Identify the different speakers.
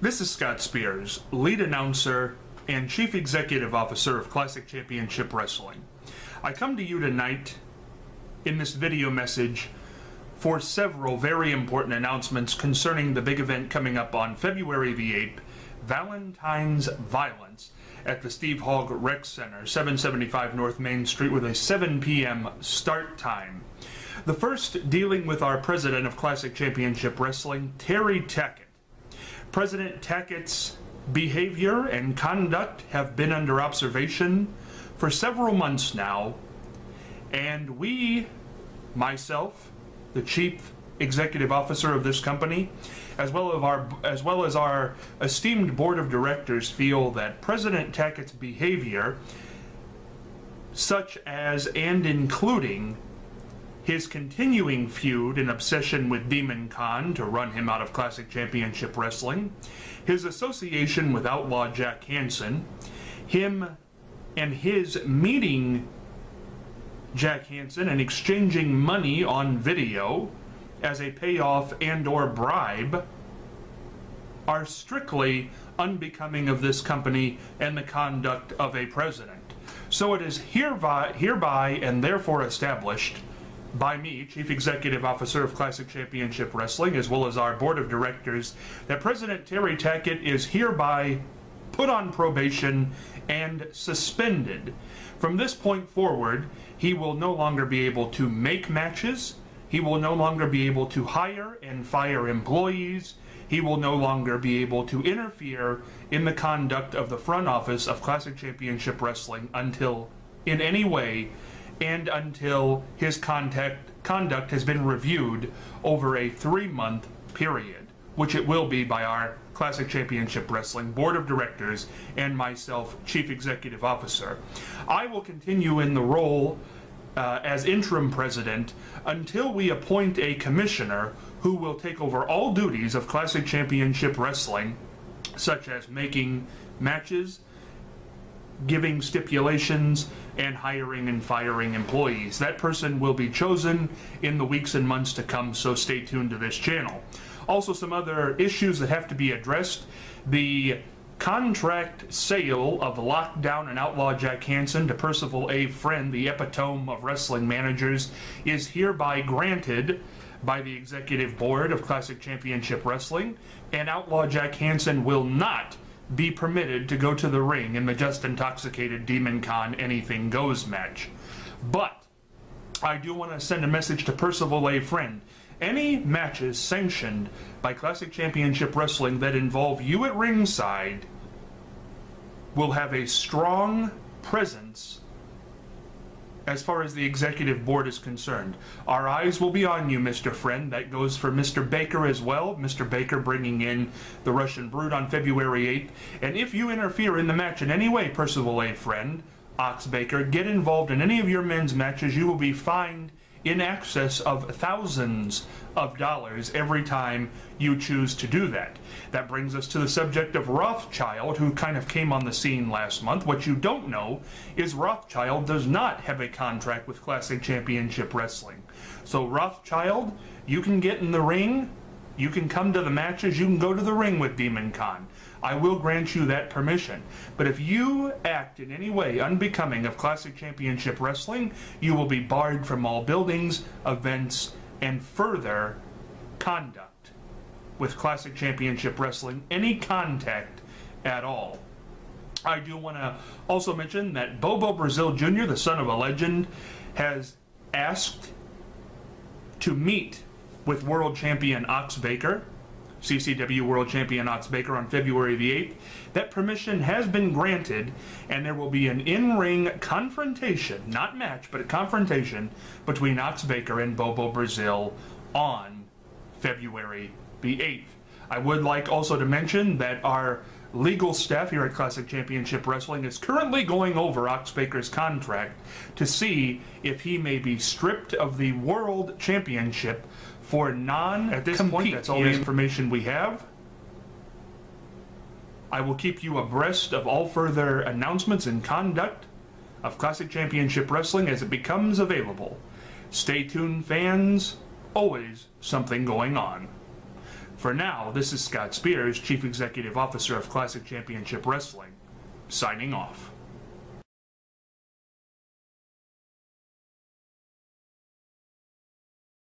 Speaker 1: This is Scott Spears, lead announcer and chief executive officer of Classic Championship Wrestling. I come to you tonight in this video message for several very important announcements concerning the big event coming up on February the 8th, Valentine's Violence, at the Steve Hogg Rec Center, 775 North Main Street, with a 7 p.m. start time. The first dealing with our president of Classic Championship Wrestling, Terry Tackett. President Tackett's behavior and conduct have been under observation for several months now, and we, myself, the chief executive officer of this company, as well as our esteemed board of directors, feel that President Tackett's behavior, such as and including his continuing feud and obsession with Demon Khan to run him out of Classic Championship Wrestling, his association with Outlaw Jack Hansen, him and his meeting Jack Hansen and exchanging money on video as a payoff and or bribe, are strictly unbecoming of this company and the conduct of a president. So it is hereby and therefore established by me, Chief Executive Officer of Classic Championship Wrestling, as well as our board of directors, that President Terry Tackett is hereby put on probation and suspended. From this point forward, he will no longer be able to make matches. He will no longer be able to hire and fire employees. He will no longer be able to interfere in the conduct of the front office of Classic Championship Wrestling until, in any way, and until his conduct has been reviewed over a 3-month period, which it will be by our Classic Championship Wrestling Board of Directors and myself, Chief Executive Officer. I will continue in the role as interim president until we appoint a commissioner who will take over all duties of Classic Championship Wrestling, such as making matches, giving stipulations, and hiring and firing employees. That person will be chosen in the weeks and months to come, so stay tuned to this channel. Also, some other issues that have to be addressed. The contract sale of Lockdown and Outlaw Jack Hansen to Percival A. Friend, the epitome of wrestling managers, is hereby granted by the executive board of Classic Championship Wrestling, and Outlaw Jack Hansen will not be permitted to go to the ring in the Just Intoxicated Demon Khan Anything Goes match. But I do want to send a message to Percival A. Friend. Any matches sanctioned by Classic Championship Wrestling that involve you at ringside will have a strong presence as far as the executive board is concerned. Our eyes will be on you, Mr. Friend. That goes for Mr. Baker as well. Mr. Baker bringing in the Russian Brood on February 8th. And if you interfere in the match in any way, Percival A. Friend, Ox Baker, get involved in any of your men's matches, you will be fined in excess of thousands of dollars every time you choose to do that. That brings us to the subject of Rothschild, who kind of came on the scene last month. What you don't know is Rothschild does not have a contract with Classic Championship Wrestling. So Rothschild, you can get in the ring, you can come to the matches, you can go to the ring with Demon Khan. I will grant you that permission. But if you act in any way unbecoming of Classic Championship Wrestling, you will be barred from all buildings, events, and further conduct with Classic Championship Wrestling, any contact at all. I do want to also mention that Bobo Brazil Jr., the son of a legend, has asked to meet with World Champion Ox Baker, CCW World Champion Ox Baker, on February the 8th. That permission has been granted, and there will be an in-ring confrontation, not match, but a confrontation between Ox Baker and Bobo Brazil on February the 8th. I would like also to mention that our legal staff here at Classic Championship Wrestling is currently going over Ox Baker's contract to see if he may be stripped of the World Championship for at this point, that's all the information we have. I will keep you abreast of all further announcements and conduct of Classic Championship Wrestling as it becomes available. Stay tuned, fans. Always something going on. For now, this is Scott Spears, Chief Executive Officer of Classic Championship Wrestling, signing off.